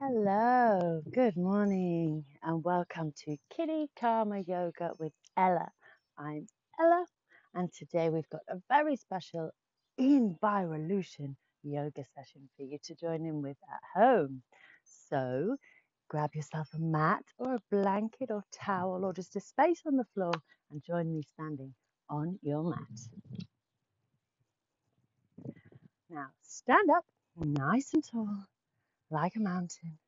Hello, good morning, and welcome to Kiddy Kalma Yoga with Ella. I'm Ella, and today we've got a very special IN-Virolution yoga session for you to join in with at home. So grab yourself a mat or a blanket or towel or just a space on the floor and join me standing on your mat. Now stand up nice and tall, like a mountain.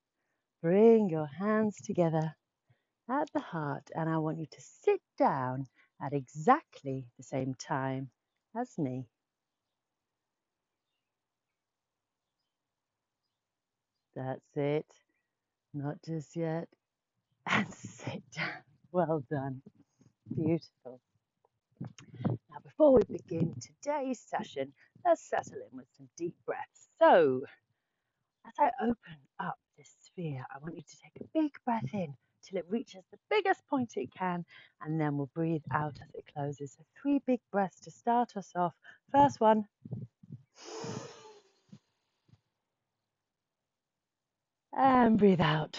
Bring your hands together at the heart, and I want you to sit down at exactly the same time as me. That's it. Not just yet. And sit down. Well done. Beautiful. Now, before we begin today's session, let's settle in with some deep breaths. So, as I open up this sphere, I want you to take a big breath in till it reaches the biggest point it can, and then we'll breathe out as it closes. So 3 big breaths to start us off. First one. And breathe out.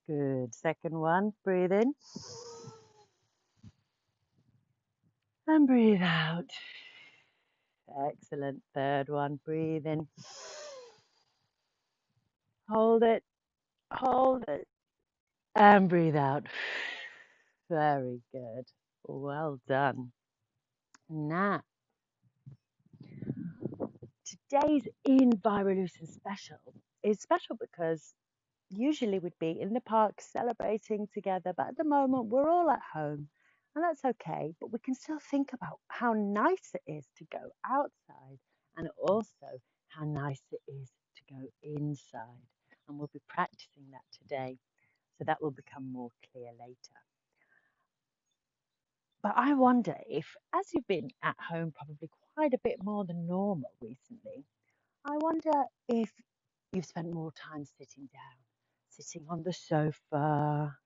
Good. Second one. Breathe in. And breathe out. Excellent. Third one. Breathe in. Hold it. Hold it. And breathe out. Very good. Well done. Now, today's IN-Virolution special is special because usually we'd be in the park celebrating together, but at the moment we're all at home, and that's okay. But we can still think about how nice it is to go outside and also how nice it is to go inside. And we'll be practicing that today, so that will become more clear later. But I wonder if, as you've been at home probably quite a bit more than normal recently, I wonder if you've spent more time sitting down, sitting on the sofa,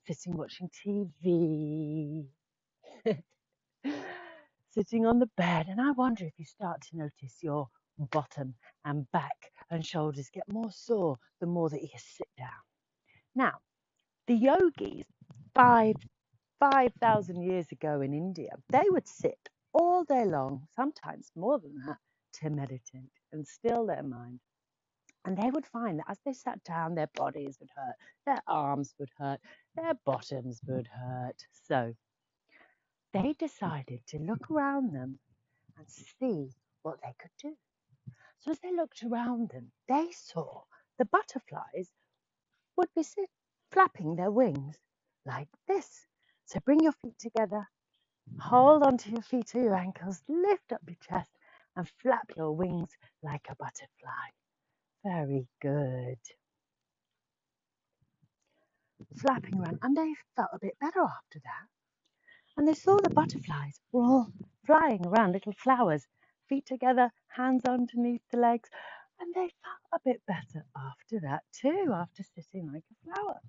sitting watching TV, sitting on the bed. And I wonder if you start to notice your bottom and back and shoulders get more sore the more that you sit down. Now, the yogis, 5,000 years ago in India, they would sit all day long, sometimes more than that, to meditate and still their mind. And they would find that as they sat down, their bodies would hurt, their arms would hurt, their bottoms would hurt. So they decided to look around them and see what they could do. So as they looked around them, they saw the butterflies would be flapping their wings like this. So bring your feet together, hold onto your feet or your ankles, lift up your chest and flap your wings like a butterfly. Very good. Flapping around, and they felt a bit better after that. And they saw the butterflies were all flying around, little flowers, feet together, hands underneath the legs, and they felt a bit better after that too, after sitting like a flower.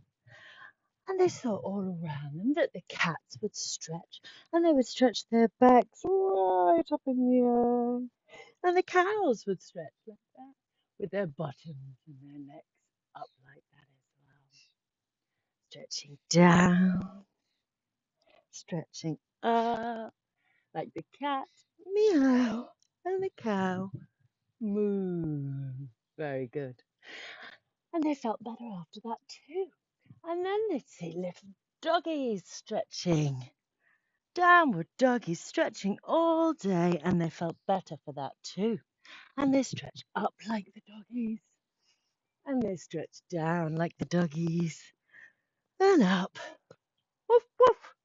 And they saw all around them that the cats would stretch, and they would stretch their backs right up in the air, and the cows would stretch like that, with their bottoms and their necks up like that as well. Stretching down, stretching up, like the cat, meow, and the cow, moo. Very good. And they felt better after that too. And then they'd see little doggies stretching, downward doggies stretching all day, and they felt better for that too. And they stretch up like the doggies, and they stretch down like the doggies, and up. Woof, woof.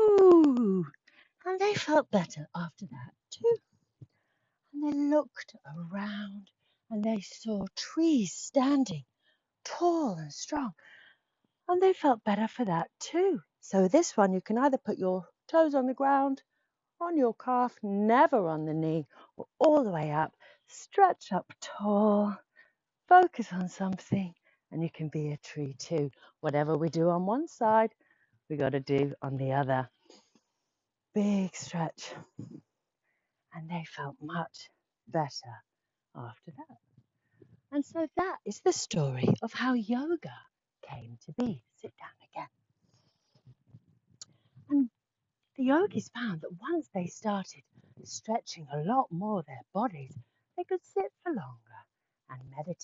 Ooh. And they felt better after that too. And they looked around and they saw trees standing tall and strong. And they felt better for that too. So this one, you can either put your toes on the ground, on your calf, never on the knee, or all the way up. Stretch up tall, focus on something, and you can be a tree too. Whatever we do on one side, we got to do on the other. Big stretch. And they felt much better after that. And And so that is the story of how yoga came to be. Sit down again. And the yogis found that once they started stretching a lot more their bodies, they could sit for longer and meditate.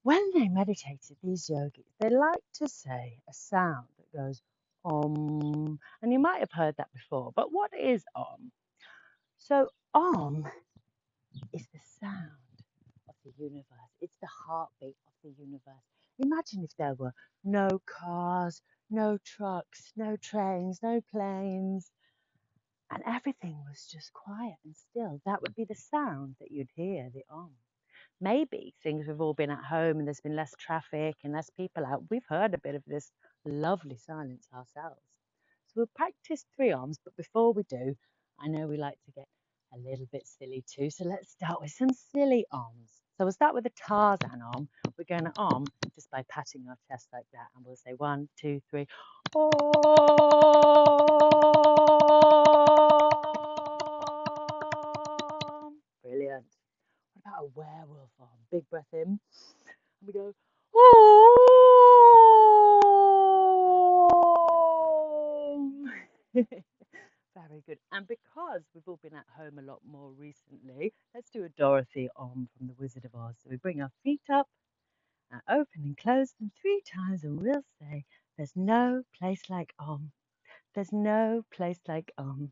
When they meditated, these yogis, they like to say a sound that goes Om. And you might have heard that before, but what is Om? So Om is the sound of the universe. It's the heartbeat of the universe. Imagine if there were no cars, no trucks, no trains, no planes, and everything was just quiet and still. That would be the sound that you'd hear, the Om. Maybe things we've all been at home and there's been less traffic and less people out. We've heard a bit of this lovely silence ourselves. So we'll practice 3 Oms, but before we do, I know we like to get a little bit silly too. So let's start with some silly Oms. So we'll start with a Tarzan Om. We're going to Om just by patting our chest like that. And we'll say 1, 2, 3. Om. Brilliant. What about a werewolf Om? Big breath in. And we go, Om. Very good. And because we've all been at home a lot more recently, let's do a Dorothy Om from The Wizard of Oz. So we bring our feet up and open and close them 3 times, and we'll say, there's no place like Om. There's no place like Om.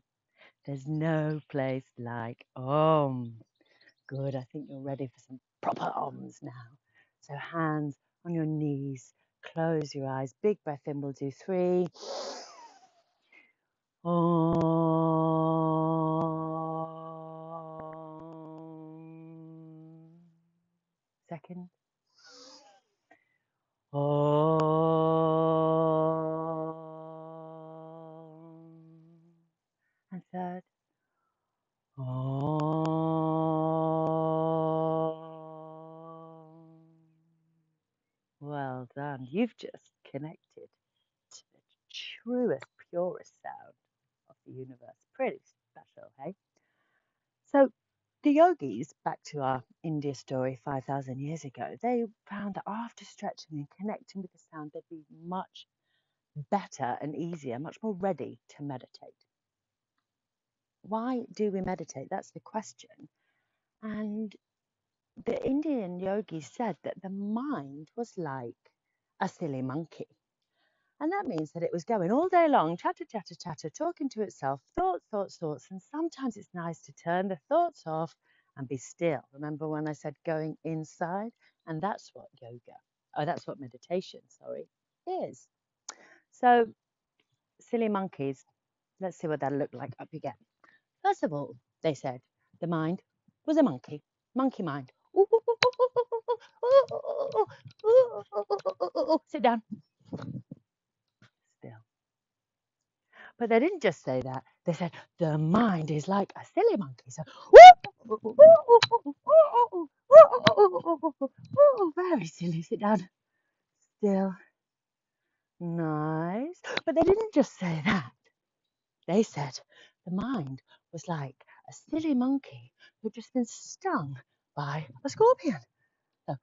There's no place like Om. Good. I think you're ready for some proper Oms now. So hands on your knees. Close your eyes. Big breath in. We'll do 3. Om. Second. Om. And third. Om. Well done. You've just connected to the truest, purest sound of the universe. Pretty special, hey? So the yogis, back to our India story 5,000 years ago, they found that after stretching and connecting with the sound, they'd be much better and easier, much more ready to meditate. Why do we meditate? That's the question. And the Indian yogis said that the mind was like a silly monkey. And that means that it was going all day long, chatter, chatter, chatter, talking to itself, thoughts, thoughts, thoughts. And sometimes it's nice to turn the thoughts off and be still. Remember when I said going inside? And that's what that's what meditation, is. So, silly monkeys, let's see what that looked like up again. First of all, they said the mind was a monkey mind. Sit down. Still. But they didn't just say that. They said the mind is like a silly monkey. So, very silly. Sit down. Still. Nice. But they didn't just say that. They said the mind was like a silly monkey who'd just been stung by a scorpion. So,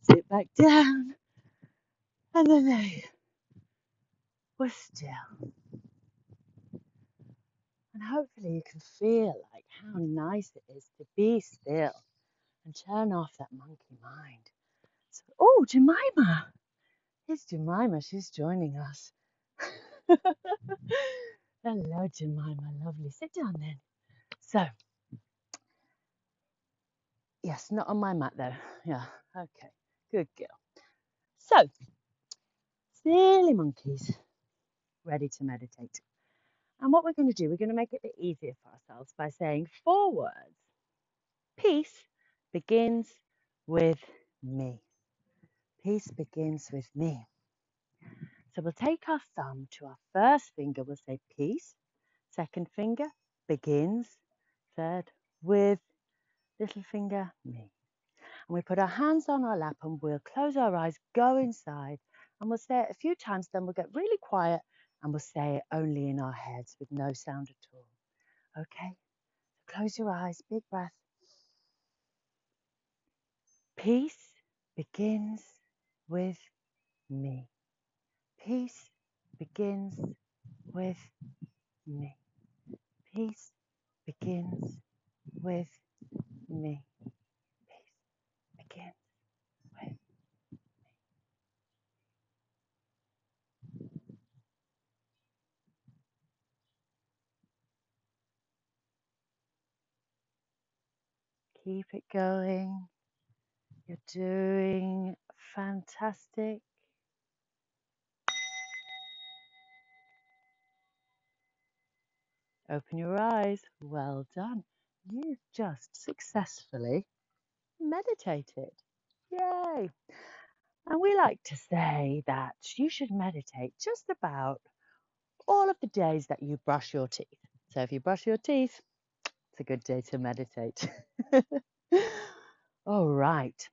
sit back down, and then they were still. And hopefully you can feel like how nice it is to be still and turn off that monkey mind. So, oh, Jemima. Here's Jemima. She's joining us. Hello, Jemima. Lovely. Sit down then. So, yes, not on my mat though. Yeah, okay. Good girl. So, silly monkeys, ready to meditate. And what we're going to do, we're going to make it a bit easier for ourselves by saying 4 words. Peace begins with me. Peace begins with me. So we'll take our thumb to our first finger. We'll say peace. Second finger, begins. Third, with little finger, me. And we put our hands on our lap and we'll close our eyes, go inside, and we'll say it a few times. Then we'll get really quiet and we'll say it only in our heads with no sound at all. Okay? Close your eyes, big breath. Peace begins with me. Peace begins with me. Peace begins with me. Peace begins with. Keep it going. You're doing fantastic. Open your eyes. Well done. You've just successfully meditated. Yay! And we like to say that you should meditate just about all of the days that you brush your teeth. So if you brush your teeth, it's a good day to meditate. All right.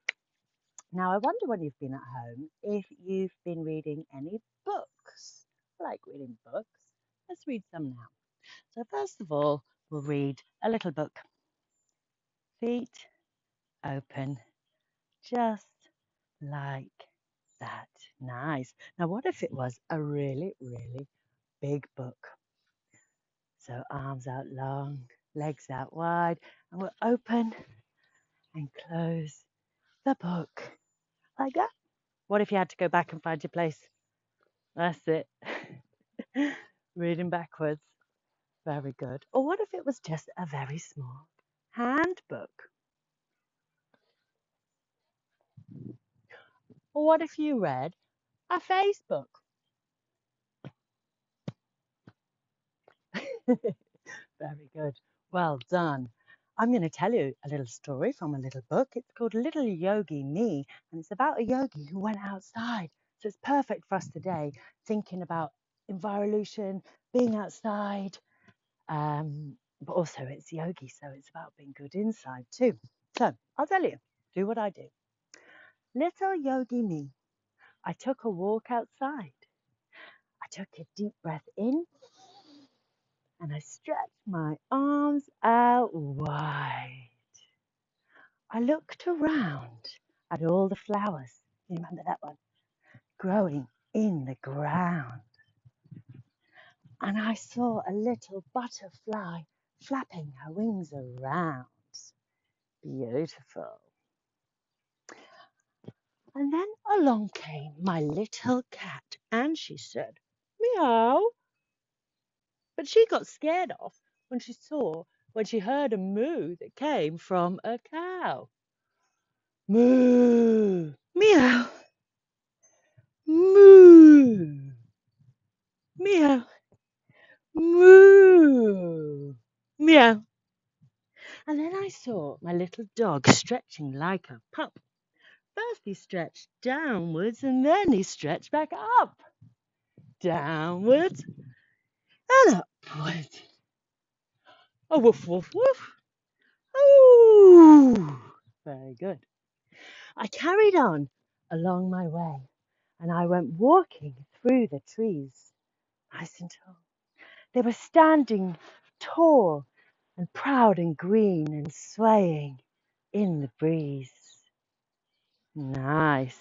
Now, I wonder when you've been at home if you've been reading any books. I like reading books. Let's read some now. So first of all, we'll read a little book. Feet open, just like that. Nice. Now, what if it was a really, really big book? So arms out long, legs out wide, and we'll open and close the book like that. What if you had to go back and find your place? That's it. Reading backwards. Very good. Or what if it was just a very small handbook? Or what if you read a Facebook? Very good. Well done. I'm going to tell you a little story from a little book. It's called Little Yogi Me, and it's about a yogi who went outside. So it's perfect for us today, thinking about INvirolution, being outside, but also it's yogi, so it's about being good inside too. So I'll tell you, do what I do. Little yogi me, I took a walk outside. I took a deep breath in and I stretched my arms out wide. I looked around at all the flowers. You remember that one? Growing in the ground. And I saw a little butterfly flapping her wings around. Beautiful. And then along came my little cat and she said, meow. But she got scared off when she heard a moo that came from a cow. Moo, meow, moo, meow, moo, meow. And then I saw my little dog stretching like a pup. First he stretched downwards and then he stretched back up. Downwards and upwards. Oh, woof, woof, woof. Ooh, very good. I carried on along my way and I went walking through the trees, nice and tall. They were standing tall and proud and green and swaying in the breeze. Nice.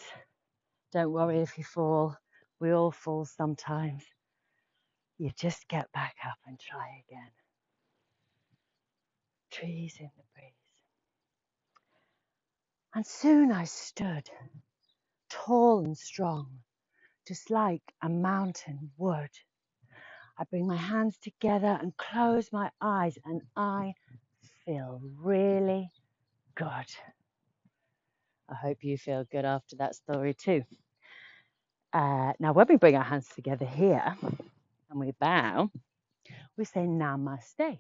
Don't worry if you fall. We all fall sometimes. You just get back up and try again. Trees in the breeze. And soon I stood, tall and strong, just like a mountain would. I bring my hands together and close my eyes and I feel really good. I hope you feel good after that story too. Now, when we bring our hands together here and we bow, we say namaste.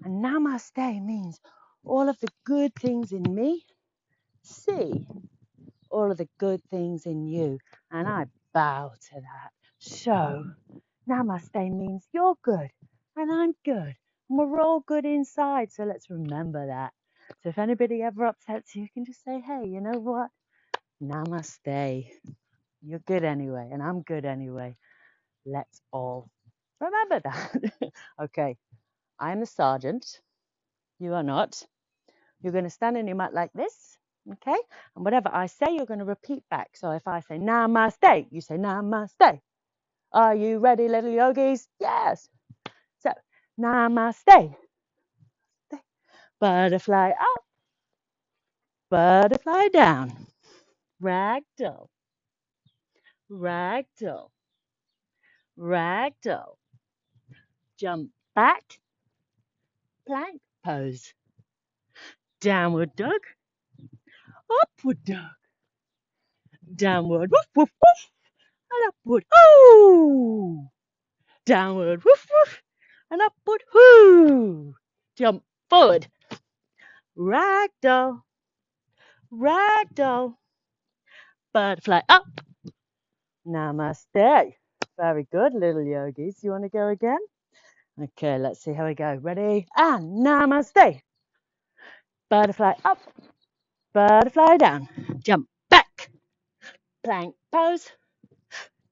And namaste means all of the good things in me see all of the good things in you. And I bow to that. So, namaste means you're good and I'm good. And we're all good inside. So let's remember that. So if anybody ever upsets you, you can just say, hey, you know what? Namaste. You're good anyway, and I'm good anyway. Let's all Remember that. Okay, I am the sergeant. You are not. You're going to stand on your mat like this, okay? And whatever I say, you're going to repeat back. So if I say namaste, you say namaste. Are you ready, little yogis? Yes. So namaste. Butterfly up, butterfly down. Ragdoll, ragdoll, ragdoll. Jump back, plank pose. Downward dog, upward dog. Downward, woof, woof, woof. And upward, oh! Downward, woof, woof. And upward, whoo! Jump forward. Ragdoll, ragdoll. Butterfly up. Namaste. Very good, little yogis. You want to go again? Okay, let's see how we go. Ready? And namaste. Butterfly up, butterfly down. Jump back. Plank pose.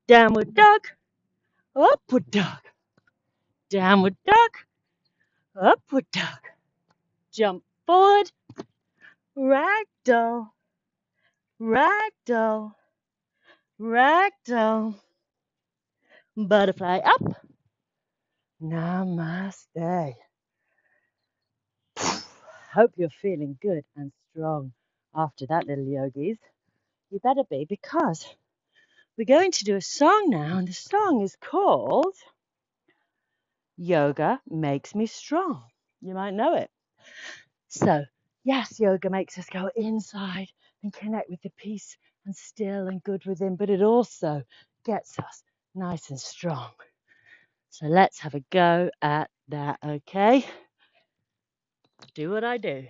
Downward dog, upward dog. Downward dog, upward dog. Jump forward. Ragdoll, ragdoll, ragdoll. Butterfly up. Namaste. Hope you're feeling good and strong after that, little yogis. You better be, because we're going to do a song now, and the song is called Yoga Makes Me Strong. You might know it. So, yes, yoga makes us go inside and connect with the peace and still and good within, but it also gets us nice and strong. So let's have a go at that, okay? Do what I do.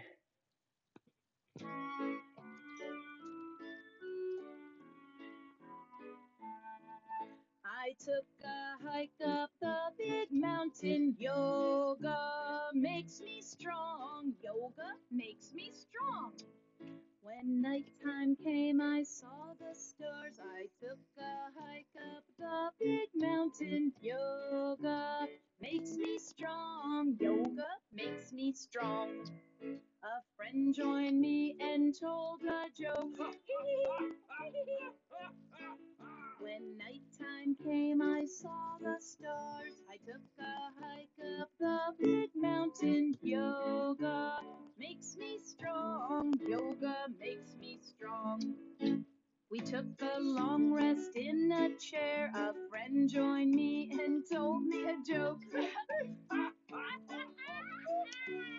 I took a hike up the big mountain. Yoga makes me strong. Yoga makes me strong. When nighttime came, I saw the stars. I took a hike up the big mountain. Yoga makes me strong. Yoga makes me strong. A friend joined me and told a joke. When nighttime came, I saw the stars. I took a hike up the big mountain. Yoga makes me strong. Yoga makes me strong. We took a long rest in a chair. A friend joined me and told me a joke.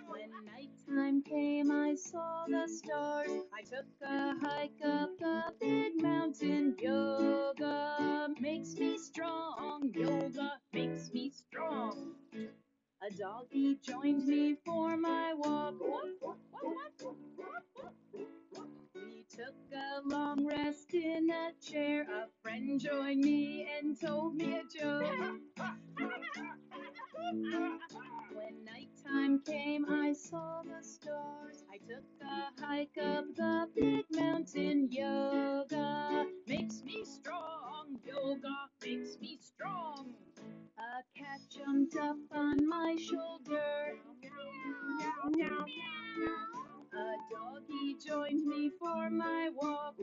When nighttime came, I saw the stars. I took a hike up the big mountain. Yoga makes me strong. Yoga makes me strong. A doggy joined me for my walk. We took a long rest in a chair. A friend joined me and told me a joke. When nighttime came, I saw the stars. I took a hike up the big mountain. Yoga makes me strong. Yoga makes me strong. A cat jumped up on my shoulder. A doggy joined me for my walk.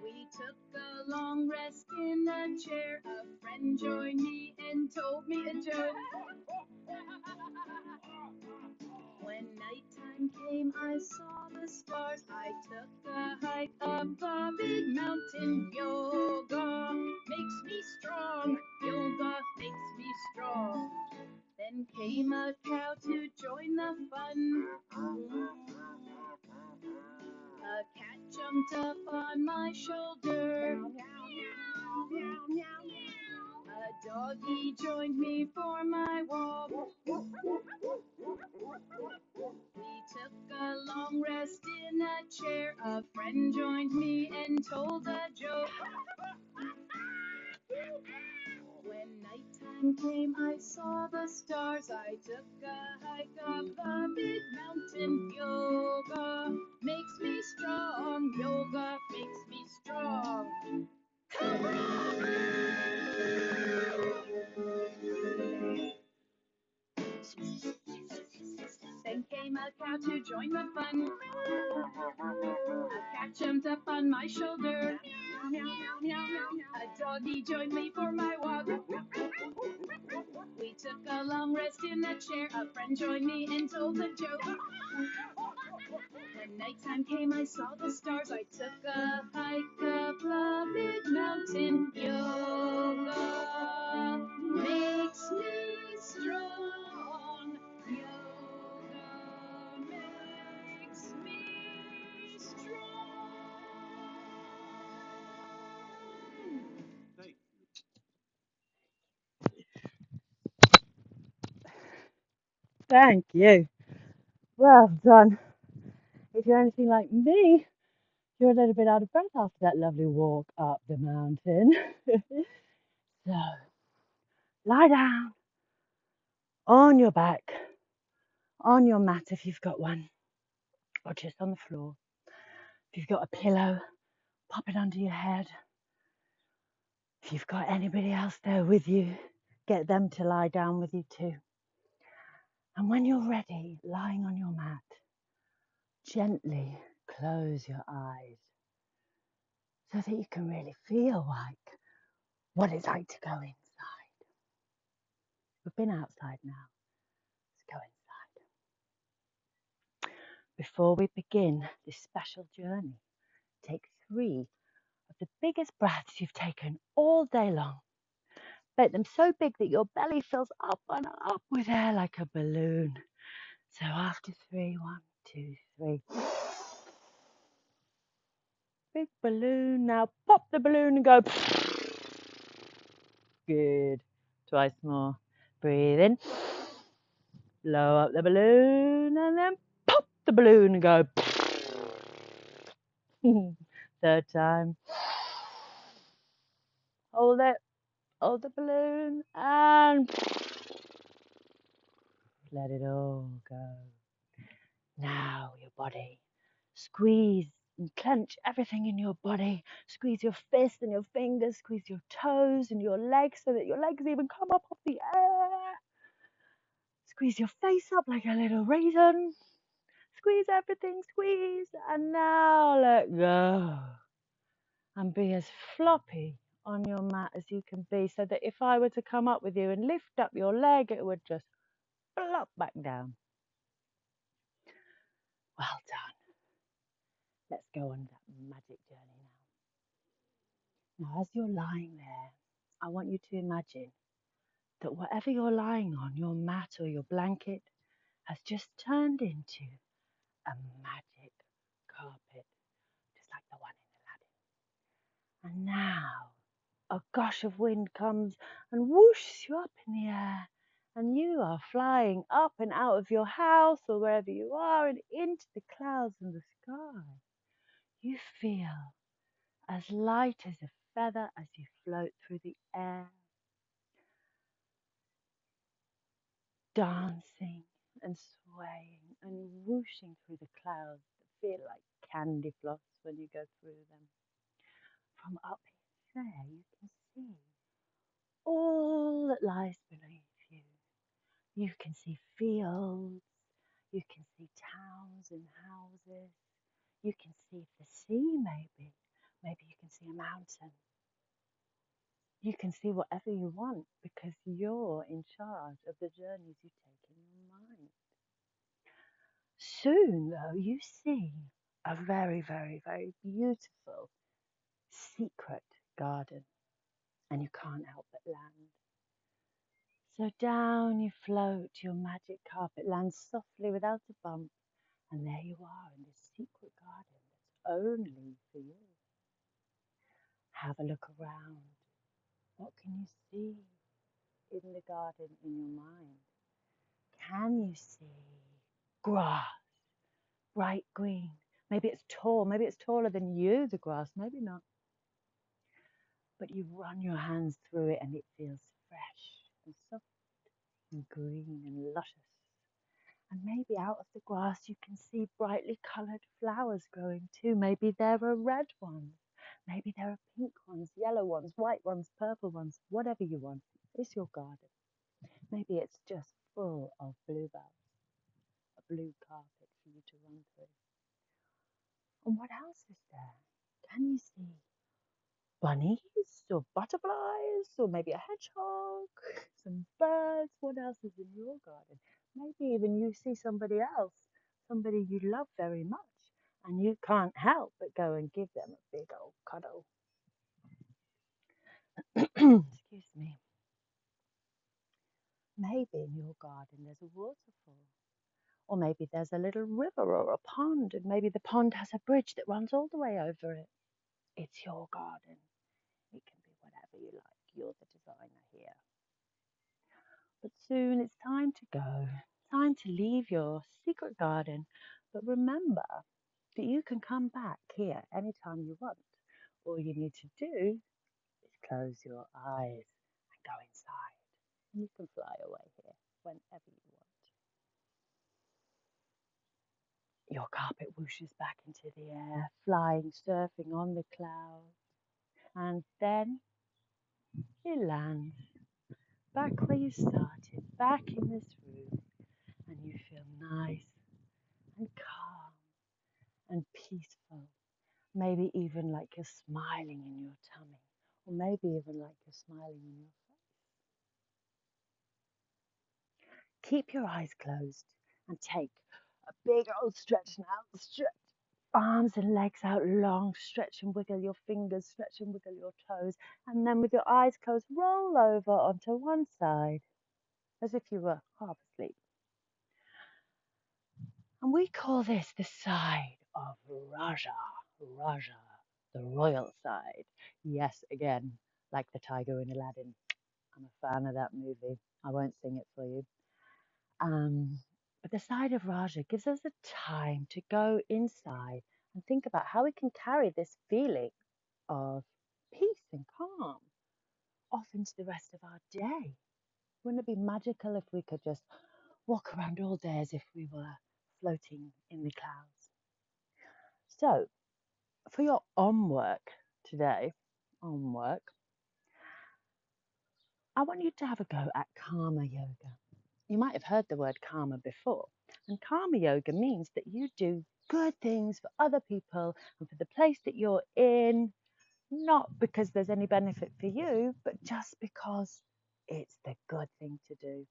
We took a long rest in a chair. A friend joined me and told me a joke. When nighttime came, I saw the stars. I took a hike up the big mountain. Yoga makes me strong. Yoga makes me strong. Then came a cow to join the fun. A cat jumped up on my shoulder. A doggy joined me for my walk. We took a long rest in a chair. A friend joined me and told a joke. When nighttime came, I saw the stars. I took a hike up the big mountain. Yoga makes me strong. Yoga makes me strong. Then came a cow to join the fun. A cat jumped up on my shoulder. A doggy joined me for my walk. We took a long rest in a chair. A friend joined me and told a joke. When nighttime came, I saw the stars. I took a hike up a big mountain. Yoga makes me strong. Yoga makes me strong. Thank you. Well done. If you're anything like me, you're a little bit out of breath after that lovely walk up the mountain. So lie down on your back, on your mat if you've got one, or just on the floor. If you've got a pillow, pop it under your head. If you've got anybody else there with you, get them to lie down with you too. And when you're ready, lying on your mat, gently close your eyes so that you can really feel like what it's like to go inside. We've been outside now. Let's go inside. Before we begin this special journey, take 3 of the biggest breaths you've taken all day long. Make them so big that your belly fills up and up with air like a balloon. So after 3, 1, 2, 3. Big balloon. Now pop the balloon and go. Good. Twice more. Breathe in. Blow up the balloon and then pop the balloon and go. 3rd time. Hold it. Hold the balloon and let it all go. Now your body. Squeeze and clench everything in your body. Squeeze your fists and your fingers. Squeeze your toes and your legs so that your legs even come up off the air. Squeeze your face up like a little raisin. Squeeze everything, squeeze. And now let go. And be as floppy on your mat as you can be so that if I were to come up with you and lift up your leg, it would just flop back down. Well done. Let's go on that magic journey now. Now, as you're lying there, I want you to imagine that whatever you're lying on, your mat or your blanket, has just turned into a magic carpet, just like the one in Aladdin. And now a gush of wind comes and whooshes you up in the air, and you are flying up and out of your house or wherever you are and into the clouds and the sky. You feel as light as a feather as you float through the air, dancing and swaying and whooshing through the clouds that feel like candy floss when you go through them. From up there, you can see all that lies beneath you. You can see fields, you can see towns and houses, you can see the sea maybe. Maybe you can see a mountain. You can see whatever you want because you're in charge of the journeys you take in your mind. Soon, though, you see a very, very, very beautiful secret garden, and you can't help but land. So down you float, your magic carpet lands softly without a bump, and there you are in this secret garden that's only for you. Have a look around. What can you see in the garden in your mind? Can you see grass, bright green? Maybe it's tall, maybe it's taller than you, the grass, maybe not. But you run your hands through it and it feels fresh and soft and green and luscious. And maybe out of the grass you can see brightly coloured flowers growing too. Maybe there are red ones. Maybe there are pink ones, yellow ones, white ones, purple ones, whatever you want. It's your garden. Maybe it's just full of bluebells, a blue carpet for you to run through. And what else is there? Can you see bunnies or butterflies or maybe a hedgehog, some birds? What else is in your garden? Maybe even you see somebody else, somebody you love very much, and you can't help but go and give them a big old cuddle. Excuse me. Maybe in your garden there's a waterfall, or maybe there's a little river or a pond, and maybe the pond has a bridge that runs all the way over it. It's your garden. It can be whatever you like. You're the designer here. But soon it's time to go, time to leave your secret garden. But remember that you can come back here anytime you want. All you need to do is close your eyes and go inside. And you can fly away here whenever you want. Your carpet whooshes back into the air, flying, surfing on the clouds. And then it lands back where you started, back in this room. And you feel nice and calm and peaceful. Maybe even like you're smiling in your tummy, or maybe even like you're smiling in your face. Keep your eyes closed and take a big old stretch now. Stretch arms and legs out long. Stretch and wiggle your fingers, stretch and wiggle your toes. And then with your eyes closed, roll over onto one side as if you were half asleep. And we call this the side of Raja. Raja, the royal side. Yes, again, like the tiger in Aladdin. I'm a fan of that movie. I won't sing it for you. But the side of Raja gives us a time to go inside and think about how we can carry this feeling of peace and calm off into the rest of our day. Wouldn't it be magical if we could just walk around all day as if we were floating in the clouds? So, for your on work today, I want you to have a go at Karma Yoga. You might have heard the word karma before. And Karma Yoga means that you do good things for other people and for the place that you're in, not because there's any benefit for you, but just because it's the good thing to do.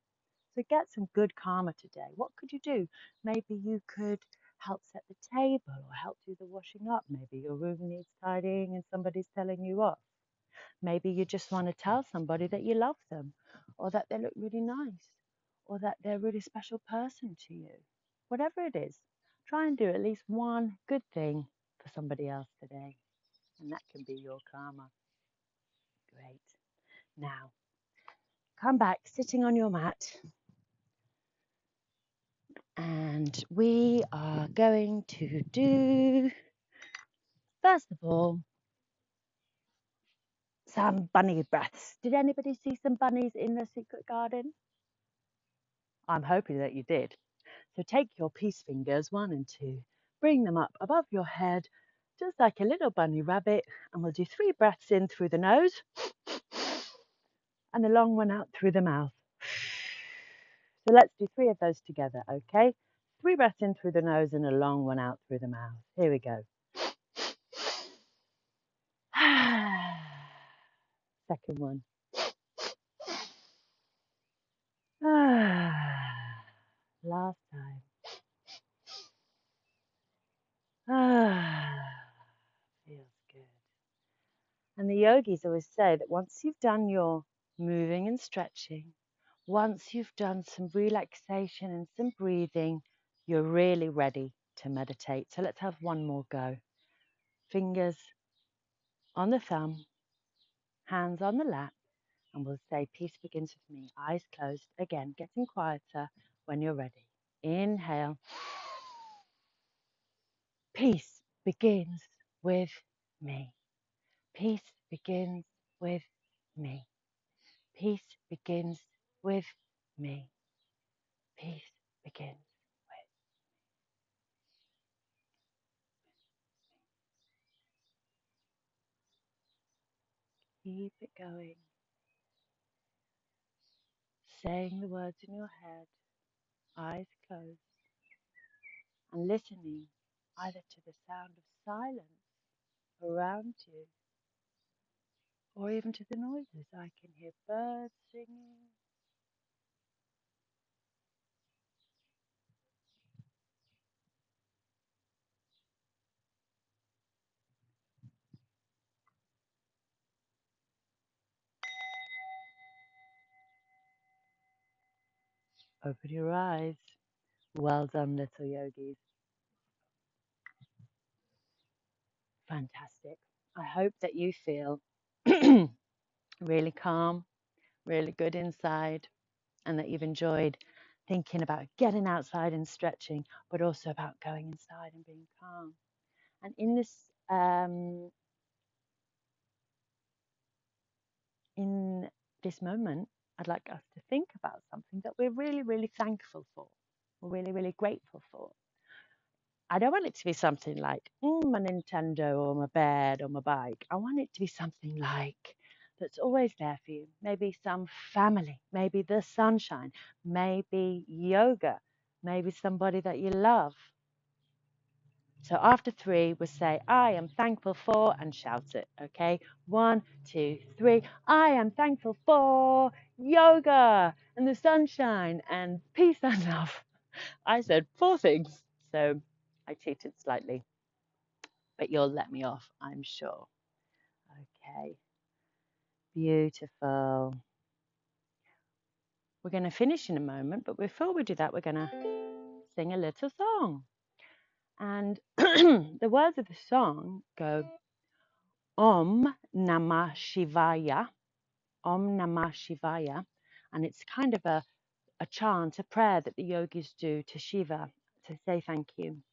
So get some good karma today. What could you do? Maybe you could help set the table or help do the washing up. Maybe your room needs tidying and somebody's telling you off. Maybe you just want to tell somebody that you love them, or that they look really nice, or that they're a really special person to you. Whatever it is, try and do at least one good thing for somebody else today. And that can be your karma. Great. Now, come back sitting on your mat. And we are going to do, first of all, some bunny breaths. Did anybody see some bunnies in the secret garden? I'm hoping that you did. So take your peace fingers, 1 and 2, bring them up above your head, just like a little bunny rabbit, and we'll do 3 breaths in through the nose and a long one out through the mouth. So let's do 3 of those together, okay? 3 breaths in through the nose and a long one out through the mouth. Here we go. Second one. Last time. Feels good. And the yogis always say that once you've done your moving and stretching, once you've done some relaxation and some breathing, you're really ready to meditate. So let's have one more go. Fingers on the thumb, hands on the lap, and we'll say peace begins with me. Eyes closed. Again, getting quieter when you're ready. Inhale. Peace begins with me. Peace begins with me. Peace begins with me. Peace begins with. Keep it going, saying the words in your head, eyes closed, and listening either to the sound of silence around you or even to the noises. I can hear birds singing. Open your eyes. Well done, little yogis. Fantastic. I hope that you feel really calm, really good inside, and that you've enjoyed thinking about getting outside and stretching, but also about going inside and being calm. And in this moment, I'd like us to think about something that we're really, really thankful for. We're really, really grateful for. I don't want it to be something like my Nintendo or my bed or my bike. I want it to be something like that's always there for you. Maybe some family, maybe the sunshine, maybe yoga, maybe somebody that you love. So after three, we'll say, I am thankful for, and shout it, okay? 1, 2, 3. I am thankful for yoga and the sunshine and peace and love. I said 4 things, so I cheated slightly, but you'll let me off, I'm sure. Okay, beautiful. We're going to finish in a moment, but before we do that, we're going to sing a little song. And the words of the song go, Om Namah Shivaya, Om Namah Shivaya, and it's kind of a chant, a prayer that the yogis do to Shiva to say thank you.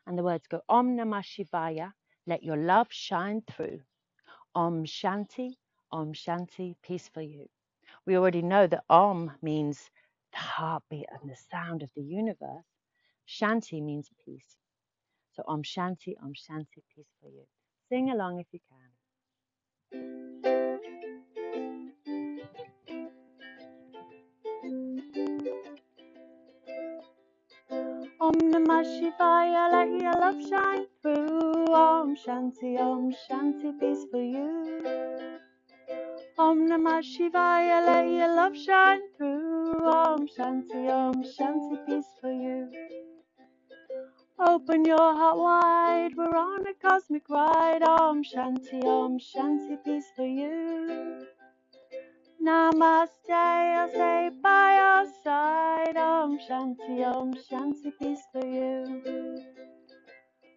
And the words go, Om Namah Shivaya, let your love shine through. Om Shanti, peace for you. We already know that Om means the heartbeat and the sound of the universe. Shanti means peace. So Om Shanti, peace for you. Sing along if you can. Om Namah Shivaya, let your love shine through. Om Shanti, peace for you. Om Namah Shivaya, let your love shine through. Om Shanti, peace for you. Open your heart wide, we're on a cosmic ride. Om Shanti, peace for you. Namaste, I'll say by your side. Om Shanti, peace for you.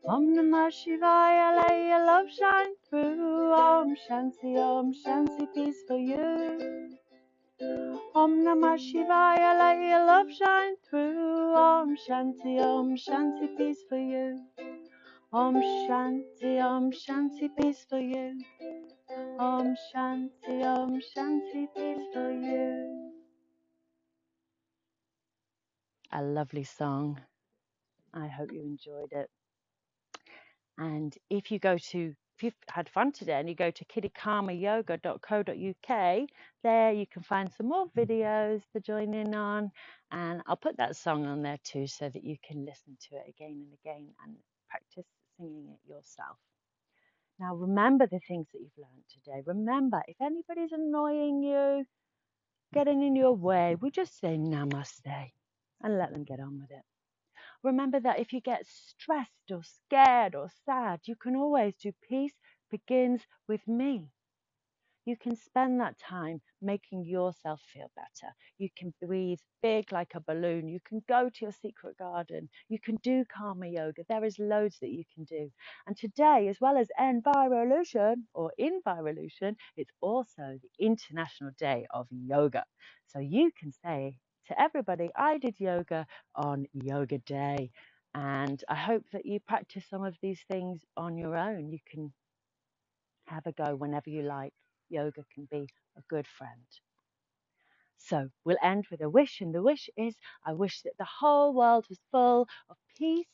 Om Namah Shivaya, let your love shine through. Om Shanti, peace for you. Om Namah Shivaya, let your love shine through. Om Shanti, peace for you. Om Shanti, peace for you. Om Shanti, peace for you. A lovely song. I hope you enjoyed it. And if you've had fun today and you go to kiddykalmayoga.co.uk, there you can find some more videos to join in on. And I'll put that song on there too so that you can listen to it again and again and practice singing it yourself. Now, remember the things that you've learned today. Remember, if anybody's annoying you, getting in your way, we just say namaste and let them get on with it. Remember that if you get stressed or scared or sad, you can always do peace begins with me. You can spend that time making yourself feel better. You can breathe big like a balloon. You can go to your secret garden. You can do karma yoga. There is loads that you can do. And today, as well as IN-Virolution or IN-Virolution, it's also the International Day of Yoga. So you can say to everybody, I did yoga on Yoga Day. And I hope that you practice some of these things on your own. You can have a go whenever you like. Yoga can be a good friend. So we'll end with a wish, and the wish is I wish that the whole world was full of peace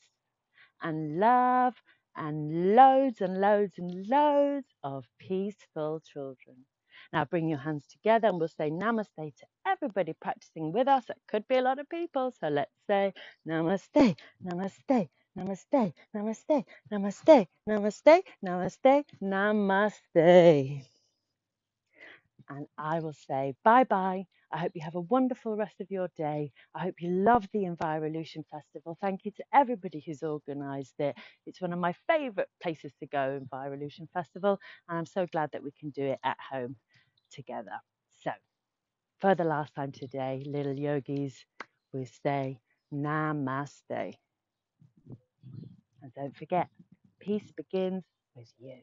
and love and loads and loads and loads of peaceful children. Now bring your hands together and we'll say namaste to everybody practicing with us. It could be a lot of people, so let's say namaste, namaste, namaste, namaste, namaste, namaste, namaste, namaste. And I will say bye-bye. I hope you have a wonderful rest of your day. I hope you love the INvirolution Festival. Thank you to everybody who's organised it. It's one of my favourite places to go, INvirolution Festival, and I'm so glad that we can do it at home together. So, for the last time today, little yogis, we say namaste. And don't forget, peace begins with you.